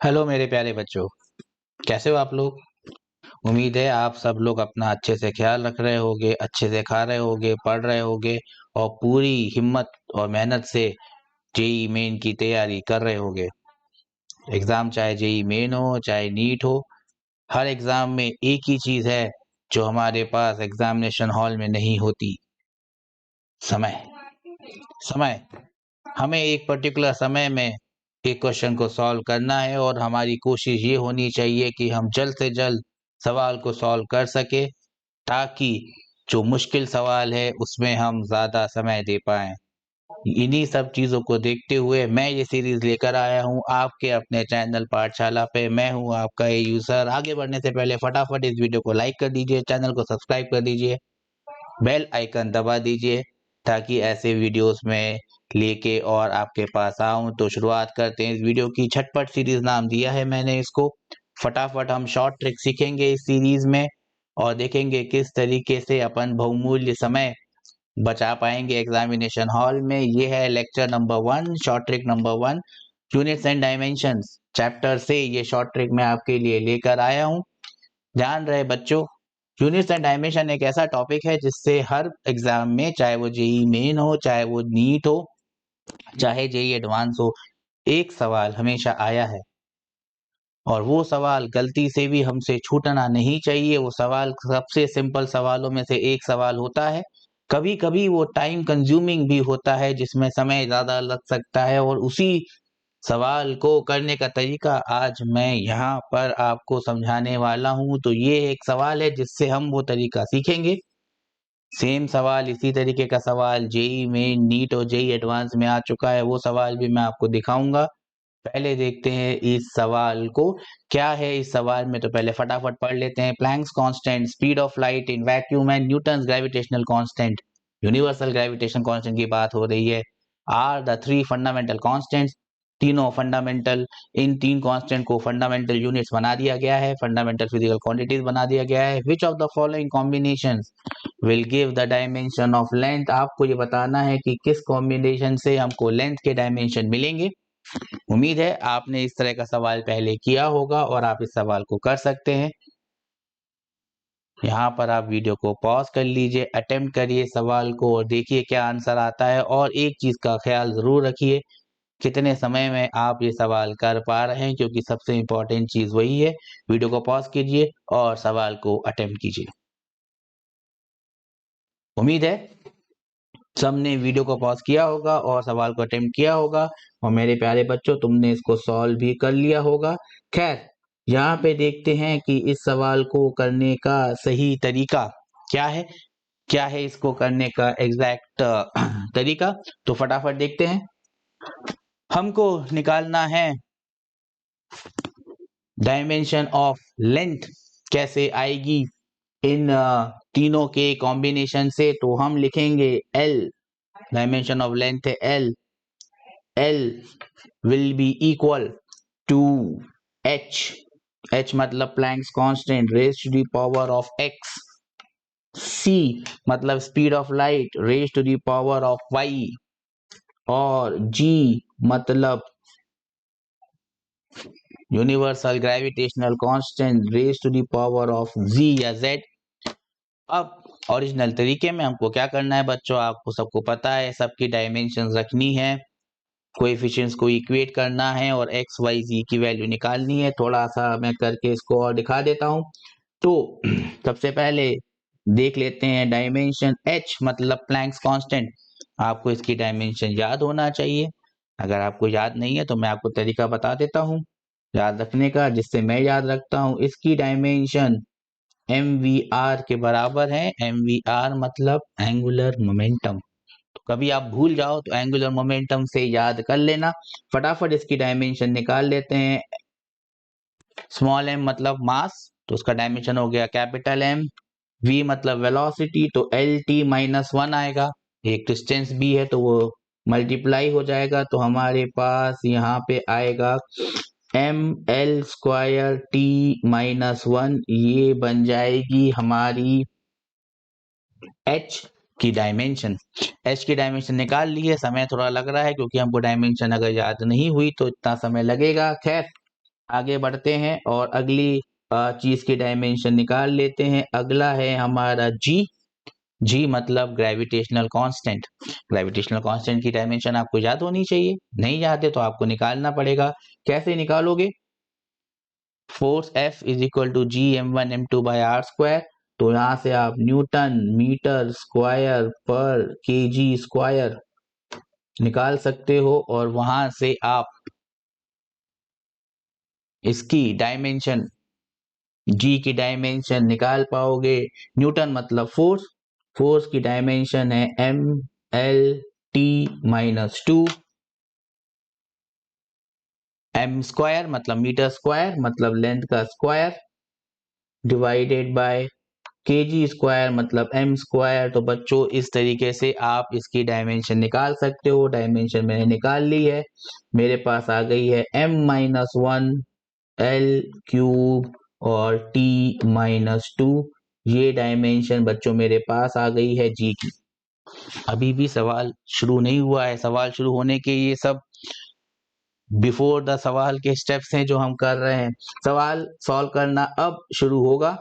Hello मेरे प्यारे बच्चों, कैसे हो आप लोग। उम्मीद है आप सब लोग अपना अच्छे से ख्याल रख रहे होगे, अच्छे से खा रहे होगे, पढ़ रहे होगे और पूरी हिम्मत और मेहनत से जेई मेन की तैयारी कर रहे होगे। एग्ज़ाम चाहे जेई मेन हो चाहे नीट हो, हर एग्ज़ाम में एक ही चीज़ है जो हमारे पास एग्ज़ामिनेशन हॉल में नहीं होती। समय। समय। हमें एक पर्टिकुलर समय में एक क्वेश्चन को सॉल्व करना है और हमारी कोशिश ये होनी चाहिए कि हम जल्द से जल्द सवाल को सॉल्व कर सके, ताकि जो मुश्किल सवाल है उसमें हम ज़्यादा समय दे पाएँ। इन्हीं सब चीज़ों को देखते हुए मैं ये सीरीज़ लेकर आया हूँ आपके अपने चैनल पाठशाला पे। मैं हूँ आपका एयू सर। आगे बढ़ने से पहले फटाफट इस वीडियो को लाइक कर दीजिए, चैनल को सब्सक्राइब कर दीजिए, बेल आइकन दबा दीजिए ताकि ऐसे वीडियोस में लेके और आपके पास आऊं। तो शुरुआत करते हैं इस वीडियो की। झटपट सीरीज नाम दिया है मैंने इसको। फटाफट हम शॉर्ट ट्रिक सीखेंगे इस सीरीज में और देखेंगे किस तरीके से अपन बहुमूल्य समय बचा पाएंगे एग्जामिनेशन हॉल में। ये है lecture number 1, short trick number 1, units and dimensions chapter से ये शॉर्ट ट्रिक मैं आपके लिए लेकर आया हूँ। ध्यान रहे बच्चों, यूनिट्स एंड डायमेंशन एक ऐसा टॉपिक है जिससे हर एग्जाम में, चाहे वो जेई मेन हो, चाहे वो नीट हो, चाहे जेई एडवांस हो, एक सवाल हमेशा आया है और वो सवाल गलती से भी हमसे छूटना नहीं चाहिए। वो सवाल सबसे सिंपल सवालों में से एक सवाल होता है। कभी कभी वो टाइम कंज्यूमिंग भी होता है जिसमें समय ज्यादा लग सकता है, और उसी सवाल को करने का तरीका आज मैं यहाँ पर आपको समझाने वाला हूँ। तो ये एक सवाल है जिससे हम वो तरीका सीखेंगे। सेम सवाल, इसी तरीके का सवाल जेई मेन, नीट और जेई एडवांस में आ चुका है। वो सवाल भी मैं आपको दिखाऊंगा। पहले देखते हैं इस सवाल को क्या है। इस सवाल में तो पहले फटाफट पढ़ लेते हैं। Planck's constant, speed of light in vacuum and Newton's gravitational constant, universal gravitation constant की बात हो रही है, are the three fundamental constants. तीनों फंडामेंटल, इन तीन कांस्टेंट को फंडामेंटल यूनिट्स बना दिया गया है, फंडामेंटल फिजिकल क्वांटिटीज बना दिया गया है। Which of the following combinations will give the dimension of length. आपको ये बताना है कि किस कॉम्बिनेशन से हमको लेंथ के डायमेंशन मिलेंगे। उम्मीद है आपने इस तरह का सवाल पहले किया होगा और आप इस सवाल को कर सकते हैं। यहाँ पर आप वीडियो को पॉज कर लीजिए, अटेम्प्ट करिए सवाल को और देखिए क्या आंसर आता है। और एक चीज का ख्याल जरूर रखिए, कितने समय में आप ये सवाल कर पा रहे हैं, क्योंकि सबसे इंपॉर्टेंट चीज वही है। वीडियो को पॉज कीजिए और सवाल को अटेम्प्ट कीजिए। उम्मीद है सबने वीडियो को पॉज किया होगा और सवाल को अटेम्प्ट किया होगा, और मेरे प्यारे बच्चों तुमने इसको सॉल्व भी कर लिया होगा। खैर, यहाँ पे देखते हैं कि इस सवाल को करने का सही तरीका क्या है, क्या है इसको करने का एग्जैक्ट तरीका। तो फटाफट देखते हैं। हमको निकालना है डायमेंशन ऑफ लेंथ, कैसे आएगी इन तीनों के कॉम्बिनेशन से। तो हम लिखेंगे L, डायमेंशन ऑफ लेंथ है L। L will be equal to H, H मतलब Planck's constant raise to the power of x, C मतलब speed of light raise to the power of y, और G मतलब universal gravitational constant raise to the power of z या z। अब original तरीके में हमको क्या करना है बच्चों, आपको सबको पता है, सबकी डायमेंशंस रखनी है, कोएफिशिएंट्स को इक्वेट करना है और एक्स वाई जी की वैल्यू निकालनी है। थोड़ा सा मैं करके इसको और दिखा देता हूँ। तो सबसे पहले देख लेते हैं डायमेंशन h मतलब प्लैंक्स कांस्टेंट। आपको इसकी डायमेंशन याद होना चाहिए। अगर आपको याद नहीं है तो मैं आपको तरीका बता देता हूँ याद रखने का, जिससे मैं याद रखता हूँ। इसकी डायमेंशन mvr के बराबर है। mvr मतलब एंगुलर मोमेंटम। कभी आप भूल जाओ तो एंगुलर मोमेंटम से याद कर लेना। फटाफट इसकी डायमेंशन निकाल लेते हैं। स्मॉल m मतलब मास, तो उसका डायमेंशन हो गया कैपिटल M। v मतलब वेलोसिटी, तो एल टी माइनस 1 आएगा। एक डिस्टेंस b है तो वो मल्टीप्लाई हो जाएगा, तो हमारे पास यहाँ पे आएगा M L square T minus 1। ये बन जाएगी हमारी h की डायमेंशन। h की डायमेंशन निकाल ली है। समय थोड़ा लग रहा है क्योंकि हमको डायमेंशन अगर याद नहीं हुई तो इतना समय लगेगा। खैर, आगे बढ़ते हैं और अगली चीज की डायमेंशन निकाल लेते हैं। अगला है हमारा जी। जी मतलब ग्रेविटेशनल कांस्टेंट। ग्रेविटेशनल कांस्टेंट की डायमेंशन आपको याद होनी चाहिए, नहीं याद है तो आपको निकालना पड़ेगा। कैसे निकालोगे? Force F is equal to G m1 m2 by R square. तो यहां से आप न्यूटन मीटर स्क्वायर पर केजी स्क्वायर निकाल सकते हो और वहां से आप इसकी डायमेंशन, जी की डायमेंशन निकाल पाओगे। न्यूटन मतलब फोर्स, फोर्स की डायमेंशन है M L T minus 2। M square मतलब मीटर स्क्वायर मतलब लेंथ का square, divided by KG square मतलब एम स्क्वायर। तो बच्चों इस तरीके से आप इसकी डायमेंशन निकाल सकते हो। डायमेंशन मैंने निकाल ली है, मेरे पास आ गई है m-1 एल क्यूब और t-2। ये डायमेंशन बच्चों मेरे पास आ गई है जी की। अभी भी सवाल शुरू नहीं हुआ है। सवाल शुरू होने के ये सब बिफोर द सवाल के स्टेप्स हैं जो हम कर रहे हैं। सवाल सॉल्व करना अब शुरू होगा।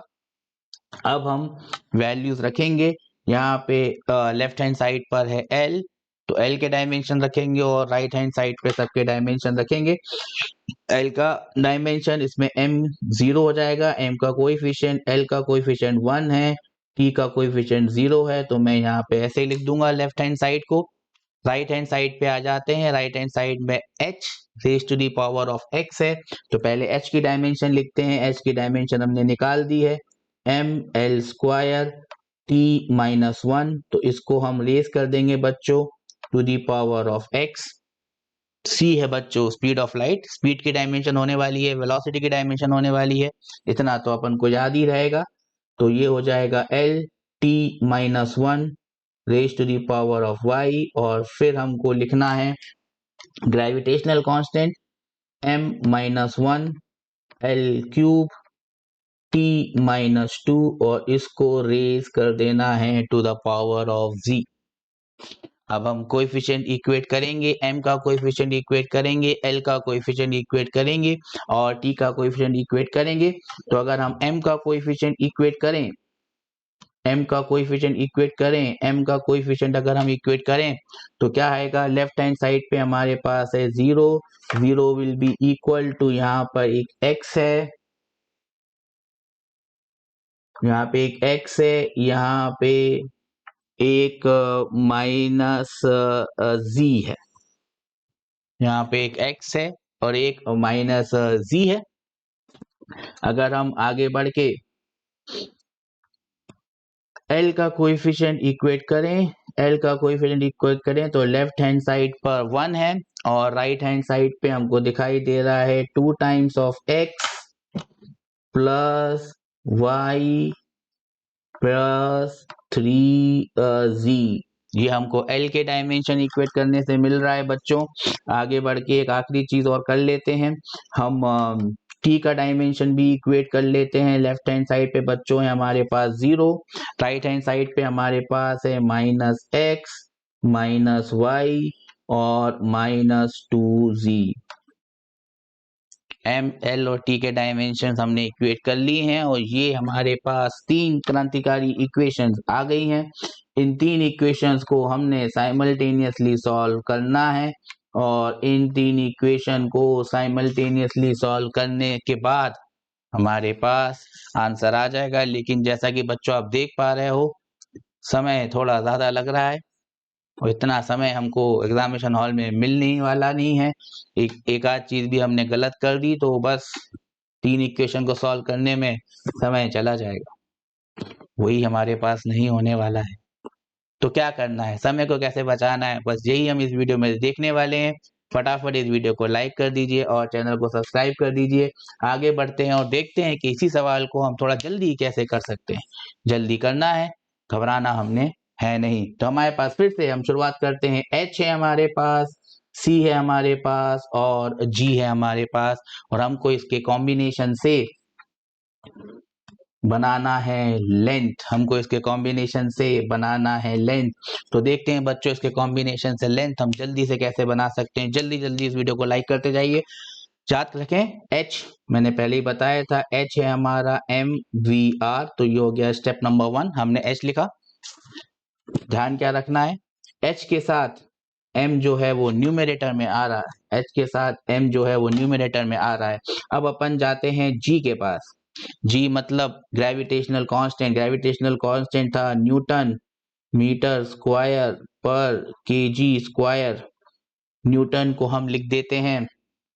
अब हम वैल्यूज रखेंगे। यहाँ पे लेफ्ट हैंड साइड पर है L, तो L के डायमेंशन रखेंगे और राइट हैंड साइड पे सबके डायमेंशन रखेंगे। L का डायमेंशन इसमें m 0 हो जाएगा, m का कोएफिशिएंट, L का कोएफिशिएंट 1 है, t का कोएफिशिएंट 0 है। तो मैं यहाँ पे ऐसे ही लिख दूंगा लेफ्ट हैंड साइड को। राइट हैंड साइड पे आ जाते हैं। राइट हैंड साइड में h raise to the power of x है, तो पहले h की डायमेंशन लिखते हैं। h की डायमेंशन हमने निकाल दी है एम एल स्क्वायर t-1। तो इसको हम रेज कर देंगे बच्चों to the power of x। c है बच्चों स्पीड ऑफ लाइट, स्पीड की डायमेंशन होने वाली है, वेलोसिटी की डायमेंशन होने वाली है, इतना तो अपन को याद ही रहेगा। तो ये हो जाएगा L t-1 raise to the power of y। और फिर हमको लिखना है gravitational constant m-1 L cube t-2 और इसको रेज कर देना है to the power of z। अब हम कोएफिशिएंट इक्वेट करेंगे, m का कोएफिशिएंट इक्वेट करेंगे, l का कोएफिशिएंट इक्वेट करेंगे और t का कोएफिशिएंट इक्वेट करेंगे। तो अगर हम m का कोएफिशिएंट इक्वेट करें, m का कोएफिशिएंट इक्वेट करें, m का कोएफिशिएंट अगर हम इक्वेट करें तो क्या आएगा? लेफ्ट हैंड साइड पे हमारे पास है 0, 0 विल बी इक्वल टू, यहाँ पर एक x है, यहाँ पे एक x है, यहाँ पे एक माइनस z है, यहाँ पे एक x है और एक माइनस z है। अगर हम आगे बढ़ के L का कोएफिशिएंट इक्वेट करें, L का कोएफिशिएंट इक्वेट करें तो लेफ्ट हैंड साइड पर 1 है और राइट हैंड साइड पे हमको दिखाई दे रहा है 2 times of x plus y plus 3z। ये हमको L के डायमेंशन इक्वेट करने से मिल रहा है बच्चों। आगे बढ़ के एक आखिरी चीज और कर लेते हैं, हम t का डायमेंशन भी इक्वेट कर लेते हैं। लेफ्ट हैंड साइड पे बच्चों है हमारे पास 0, राइट हैंड साइड पे हमारे पास है माइनस x माइनस y और माइनस 2z। एम एल और टी के डायमेंशन हमने इक्वेट कर ली हैं और ये हमारे पास 3 क्रांतिकारी इक्वेशंस आ गई हैं। इन 3 इक्वेशंस को हमने साइमल्टेनियसली सॉल्व करना है और इन 3 इक्वेशन को साइमल्टेनियसली सॉल्व करने के बाद हमारे पास आंसर आ जाएगा। लेकिन जैसा कि बच्चों आप देख पा रहे हो समय थोड़ा ज़्यादा लग रहा है और इतना समय हमको एग्जामिनेशन हॉल में मिलने वाला नहीं है। एक आध चीज भी हमने गलत कर दी तो बस 3 इक्वेशन को सॉल्व करने में समय चला जाएगा, वही हमारे पास नहीं होने वाला है। तो क्या करना है, समय को कैसे बचाना है, बस यही हम इस वीडियो में देखने वाले हैं। फटाफट इस वीडियो को लाइक कर दीजिए और चैनल को सब्सक्राइब कर दीजिए। आगे बढ़ते हैं और देखते हैं कि इसी सवाल को हम थोड़ा जल्दी कैसे कर सकते हैं। जल्दी करना है, घबराना हमने है नहीं। तो हमारे पास फिर से हम शुरुआत करते हैं। H है हमारे पास, C है हमारे पास और G है हमारे पास और हमको इसके कॉम्बिनेशन से बनाना है लेंथ। हमको इसके कॉम्बिनेशन से बनाना है लेंथ। तो देखते हैं बच्चों इसके कॉम्बिनेशन से लेंथ हम जल्दी से कैसे बना सकते हैं। जल्दी जल्दी इस वीडियो को लाइक करते जाइए। याद रखें H मैंने पहले ही बताया था, H है हमारा MVR, तो ये हो गया स्टेप नंबर 1, हमने H लिखा। ध्यान क्या रखना है, H के साथ M जो है वो न्यूमरेटर में आ रहा है, H के साथ M जो है वो न्यूमरेटर में आ रहा है। अब अपन जाते हैं G के पास। G मतलब ग्रेविटेशनल कांस्टेंट, ग्रेविटेशनल कांस्टेंट था न्यूटन मीटर स्क्वायर पर केजी स्क्वायर। न्यूटन को हम लिख देते हैं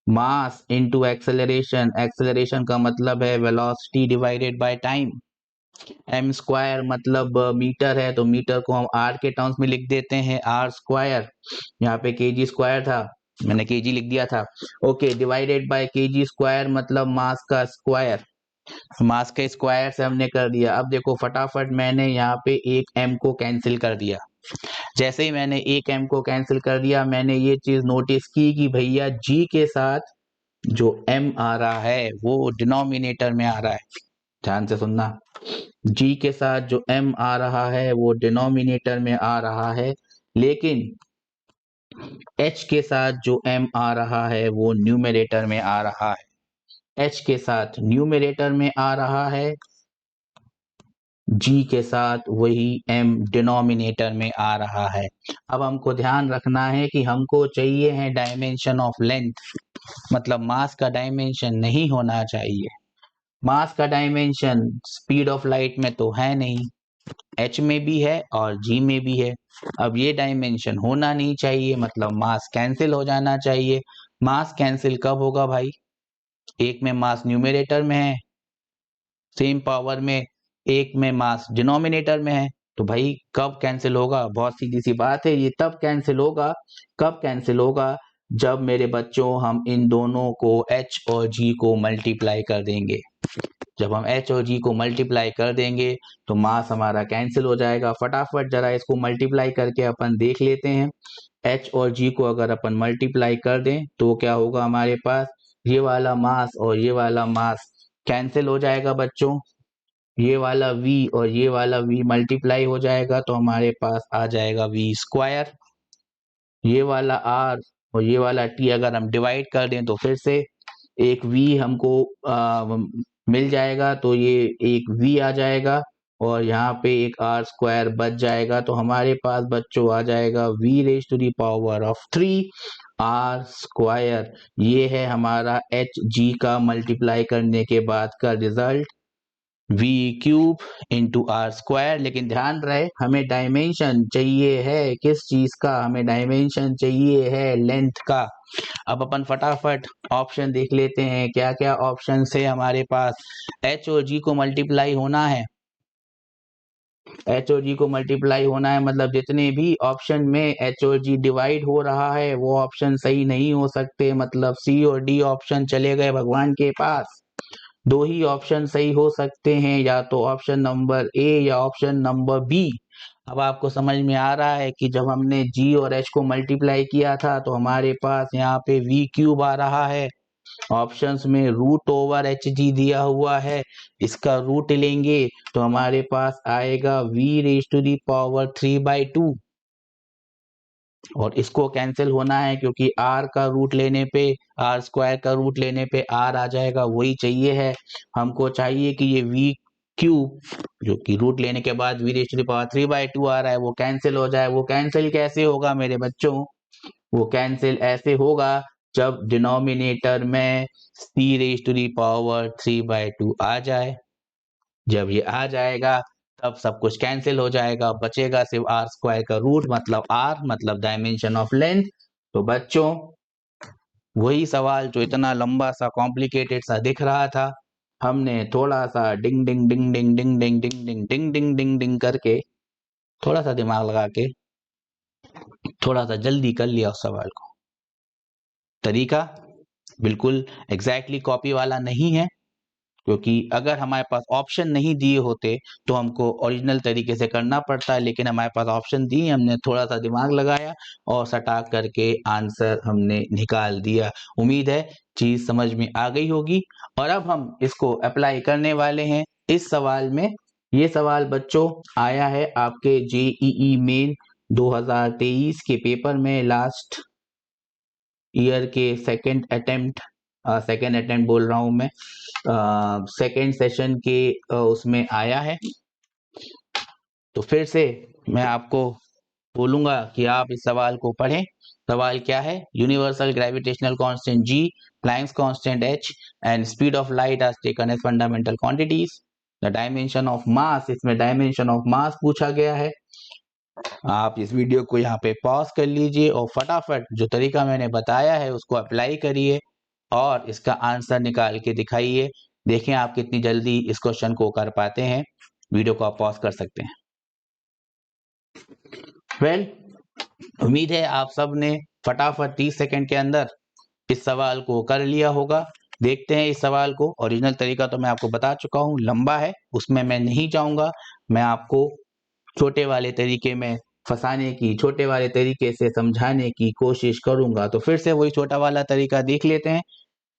मास इनटू एक्सेलरेशन, एक्सेलरेशन का मतलब है velocity divided by time. M square मतलब मीटर है, तो मीटर को हम आर के टर्म्स में लिख देते हैं आर स्क्वायर। यहाँ पे केजी स्क्वायर था, मैंने केजी लिख दिया था। Okay, divided by KG square मतलब मास का स्क्वायर, मास के स्क्वायर से हमने कर दिया। अब देखो फटाफट मैंने यहाँ पे एक m को कैंसिल कर दिया। जैसे ही मैंने एक m को कैंसिल कर दिया, मैंने ये चीज नोटिस की कि भैया g के साथ जो m आ रहा है वो डिनोमिनेटर में आ रहा है। ध्यान से सुनना, g के साथ जो m आ रहा है वो डिनोमिनेटर में आ रहा है, लेकिन h के साथ जो m आ रहा है वो न्यूमरेटर में आ रहा है। h के साथ न्यूमरेटर में आ रहा है, g के साथ वही m डिनोमिनेटर में आ रहा है। अब हमको ध्यान रखना है कि हमको चाहिए है डायमेंशन ऑफ लेंथ, मतलब मास का डायमेंशन नहीं होना चाहिए। मास का डायमेंशन स्पीड ऑफ लाइट में तो है नहीं, h में भी है और g में भी है। अब ये डायमेंशन होना नहीं चाहिए, मतलब मास कैंसिल हो जाना चाहिए। मास कैंसिल कब होगा भाई, एक में मास न्यूमरेटर में है सेम पावर में, एक में मास डिनोमिनेटर में है, तो भाई कब कैंसिल होगा, बहुत सीधी सी बात है, ये तब कैंसिल होगा, कब कैंसिल होगा, जब मेरे बच्चों हम इन दोनों को h और g को मल्टीप्लाई कर देंगे। जब हम h और g को मल्टीप्लाई कर देंगे तो मास हमारा कैंसिल हो जाएगा। फटाफट जरा इसको मल्टीप्लाई करके अपन देख लेते हैं। h और g को अगर अपन मल्टीप्लाई कर दें तो क्या होगा हमारे पास, ये वाला मास और ये वाला मास कैंसिल हो जाएगा बच्चों, ये वाला v और ये वाला v मल्टीप्लाई हो जाएगा तो हमारे पास आ जाएगा v स्क्वायर। ये वाला r और ये वाला t अगर हम डिवाइड कर दें तो फिर से एक v हमको मिल जाएगा, तो ये एक v आ जाएगा और यहाँ पे एक r स्क्वायर बच जाएगा, तो हमारे पास बच्चों आ जाएगा v raise to the power of 3 r square. ये है हमारा h g का मल्टीप्लाई करने के बाद का result, v cube into R square. लेकिन ध्यान रहे हमें डायमेंशन चाहिए है किस चीज का, हमें डायमेंशन चाहिए है लेंथ का। अब अपन फटाफट ऑप्शन देख लेते हैं, क्या क्या ऑप्शन है हमारे पास। h और g को मल्टीप्लाई होना है, h और g को मल्टीप्लाई होना है, मतलब जितने भी ऑप्शन में h और g डिवाइड हो रहा है वो ऑप्शन सही नहीं हो सकते, मतलब c और d ऑप्शन चले गए भगवान के पास। दो ही ऑप्शन सही हो सकते हैं, या तो ऑप्शन नंबर ए या ऑप्शन नंबर बी। अब आपको समझ में आ रहा है कि जब हमने g और h को मल्टीप्लाई किया था तो हमारे पास यहाँ पे v क्यूब आ रहा है, ऑप्शंस में रूट ओवर एच जी दिया हुआ है, इसका रूट लेंगे तो हमारे पास आएगा v raise to the power 3/2, और इसको कैंसिल होना है क्योंकि r का रूट लेने पे, r स्क्वायर का रूट लेने पे r आ जाएगा, वही चाहिए है हमको। चाहिए कि ये v क्यूब जो कि रूट लेने के बाद v raise to the power 3/2 आ रहा है वो कैंसिल हो जाए। वो कैंसिल कैसे होगा मेरे बच्चों, वो कैंसिल ऐसे होगा जब डिनोमिनेटर में c raise to the power 3/2 आ जाए। जब ये आ जाएगा तब सब कुछ कैंसिल हो जाएगा, बचेगा सिर्फ आर स्क्वायर का रूट, मतलब आर मतलब डायमेंशन ऑफ लेंथ। तो बच्चों वही सवाल जो इतना लंबा सा कॉम्प्लिकेटेड सा दिख रहा था, हमने थोड़ा सा डिंग डिंग डिंग डिंग डिंग डिंग डिंग डिंग डिंग डिंग डिंग डिंग करके थोड़ा सा दिमाग लगा के थोड़ा सा जल्दी कर लिया उस सवाल को। तरीका बिल्कुल एग्जैक्टली कॉपी वाला नहीं है, क्योंकि अगर हमारे पास ऑप्शन नहीं दिए होते तो हमको ओरिजिनल तरीके से करना पड़ता है, लेकिन हमारे पास ऑप्शन दिए, हमने थोड़ा सा दिमाग लगाया और सटा करके आंसर हमने निकाल दिया। उम्मीद है चीज समझ में आ गई होगी, और अब हम इसको अप्लाई करने वाले हैं इस सवाल में। ये सवाल बच्चों आया है आपके जेईई मेन 2023 के पेपर में, लास्ट ईयर के सेकेंड अटेम्प्ट सेकेंड अटेम्प्ट बोल रहा हूँ मैं, सेकेंड सेशन के उसमें आया है। तो फिर से मैं आपको बोलूंगा कि आप इस सवाल को पढ़ें। सवाल क्या है? Universal gravitational constant G, Planck's constant H and speed of light are taken as fundamental quantities. The dimension of mass, इसमें डायमेंशन ऑफ मास पूछा गया है। आप इस वीडियो को यहाँ पे पॉज कर लीजिए और फटाफट जो तरीका मैंने बताया है उसको अप्लाई करिए और इसका आंसर निकाल के दिखाइए। देखें आप कितनी जल्दी इस क्वेश्चन को कर पाते हैं। वीडियो को आप पॉज कर सकते हैं। वेल, उम्मीद है आप सब ने फटाफट 30 सेकंड के अंदर इस सवाल को कर लिया होगा। देखते हैं इस सवाल को। ओरिजिनल तरीका तो मैं आपको बता चुका हूँ, लंबा है, उसमें मैं नहीं जाऊंगा। मैं आपको छोटे वाले तरीके में फंसाने की, छोटे वाले तरीके से समझाने की कोशिश करूंगा। तो फिर से वही छोटा वाला तरीका देख लेते हैं।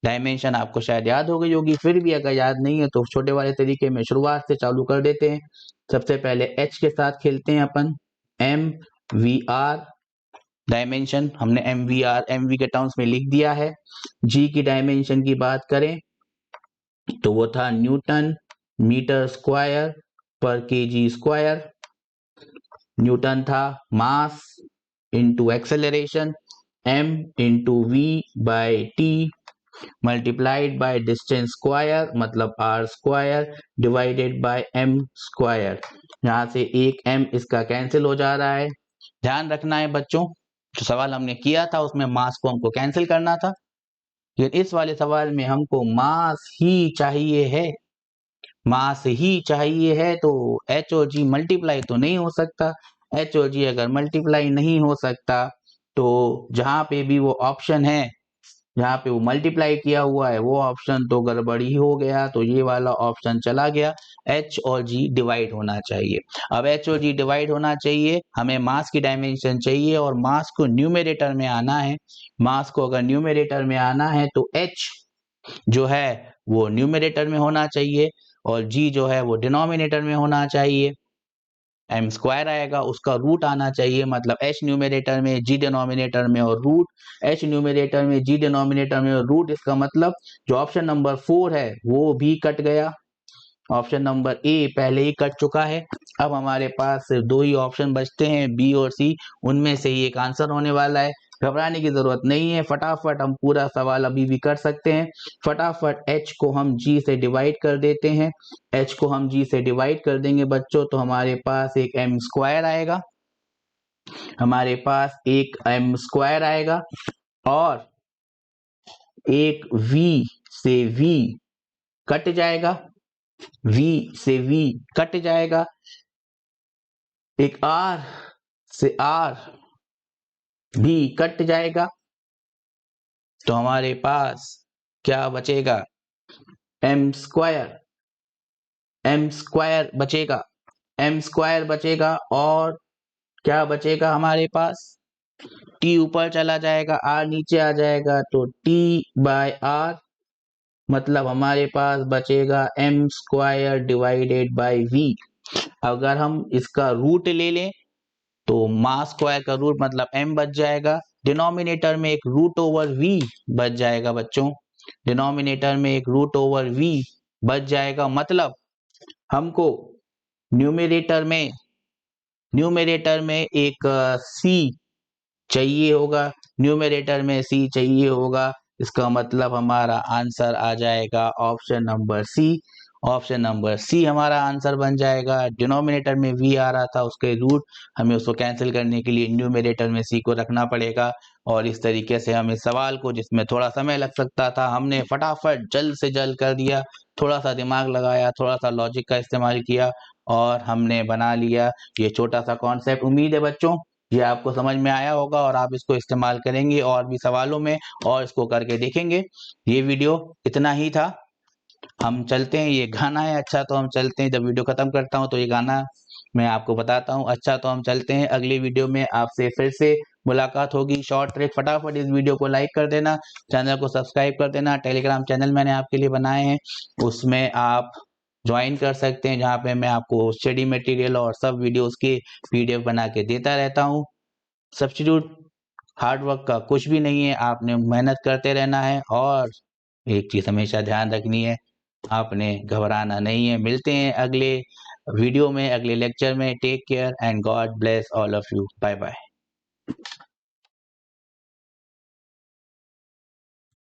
डायमेंशन आपको शायद याद हो गई होगी, फिर भी अगर याद नहीं है तो छोटे वाले तरीके में शुरुआत से चालू कर देते हैं। सबसे पहले H के साथ खेलते हैं अपन। एम वी आर डायमेंशन हमने एम वी के टर्म्स में लिख दिया है। जी की डायमेंशन की बात करें तो वो था न्यूटन मीटर स्क्वायर पर केजी स्क्वायर। न्यूटन था mass into acceleration, m into V by T multiplied by distance square मतलब r square divided by m square. यहाँ से एक m इसका कैंसिल हो जा रहा है। ध्यान रखना है बच्चों, जो सवाल हमने किया था उसमें मास को हमको कैंसिल करना था, लेकिन इस वाले सवाल में हमको मास ही चाहिए है। मास ही चाहिए है तो H और G मल्टीप्लाई तो नहीं हो सकता। H और G अगर मल्टीप्लाई नहीं हो सकता तो जहां पे भी वो ऑप्शन है, जहाँ पे वो मल्टीप्लाई किया हुआ है वो ऑप्शन तो गड़बड़ी हो गया, तो ये वाला ऑप्शन चला गया। H और G डिवाइड होना चाहिए। अब H और G डिवाइड होना चाहिए, हमें मास की डायमेंशन चाहिए और मास को न्यूमरेटर में आना है। मास को अगर न्यूमरेटर में आना है तो H जो है वो न्यूमरेटर में होना चाहिए और G जो है वो डिनोमिनेटर में होना चाहिए। एम स्क्वायर आएगा, उसका रूट आना चाहिए, मतलब H न्यूमरेटर में G डिनोमिनेटर में और रूट H न्यूमरेटर में G डिनोमिनेटर में और रूट। इसका मतलब जो ऑप्शन नंबर 4 है वो भी कट गया। ऑप्शन नंबर ए पहले ही कट चुका है। अब हमारे पास सिर्फ दो ही ऑप्शन बचते हैं, बी और सी। उनमें से ही एक आंसर होने वाला है। घबराने की जरूरत नहीं है, फटाफट हम पूरा सवाल अभी भी कर सकते हैं। फटाफट H को हम G से डिवाइड कर देते हैं। H को हम G से डिवाइड कर देंगे बच्चों तो हमारे पास एक m स्क्वायर आएगा, हमारे पास एक m स्क्वायर आएगा और एक V से V कट जाएगा, V से V कट जाएगा, एक R से R भी कट जाएगा। तो हमारे पास क्या बचेगा? m स्क्वायर बचेगा, m स्क्वायर बचेगा और क्या बचेगा हमारे पास? t ऊपर चला जाएगा, r नीचे आ जाएगा तो t बाय r, मतलब हमारे पास बचेगा m square divided bye v। अगर हम इसका रूट ले लें तो मास स्क्वायर का रूट मतलब m बच जाएगा। डिनोमिनेटर में एक रूट ओवर v बच जाएगा बच्चों, डिनोमिनेटर में एक रूट ओवर v बच जाएगा, मतलब हमको न्यूमरेटर में एक c चाहिए होगा, न्यूमरेटर में c चाहिए होगा। इसका मतलब हमारा आंसर आ जाएगा option number C. Option number C हमारा आंसर बन जाएगा। डिनोमिनेटर में v आ रहा था, उसके रूट हमें उसको कैंसिल करने के लिए न्यूमरेटर में c को रखना पड़ेगा। और इस तरीके से हम इस सवाल को, जिसमें थोड़ा समय लग सकता था, हमने फटाफट जल्द से जल्द कर दिया। थोड़ा सा दिमाग लगाया, थोड़ा सा लॉजिक का इस्तेमाल किया और हमने बना लिया ये छोटा सा कॉन्सेप्ट। उम्मीद है बच्चों ये आपको समझ में आया होगा और आप इसको इस्तेमाल करेंगे और भी सवालों में और इसको करके देखेंगे। ये वीडियो इतना ही था, हम चलते हैं। ये गाना है अच्छा तो हम चलते हैं, जब वीडियो खत्म करता हूँ तो ये गाना मैं आपको बताता हूँ। अच्छा तो हम चलते हैं, अगली वीडियो में आपसे फिर से मुलाकात होगी। शॉर्ट ट्रिक, फटाफट इस वीडियो को लाइक कर देना, चैनल को सब्सक्राइब कर देना। टेलीग्राम चैनल मैंने आपके लिए बनाए हैं, उसमें आप ज्वाइन कर सकते हैं, जहाँ पे मैं आपको स्टडी मटेरियल और सब वीडियोस के PDF बना के देता रहता हूँ। सब्स्टिट्यूट हार्ड वर्क का कुछ भी नहीं है, आपने मेहनत करते रहना है और एक चीज़ हमेशा ध्यान रखनी है, आपने घबराना नहीं है। मिलते हैं अगले वीडियो में, अगले लेक्चर में। Take care and God bless all of you. Bye bye.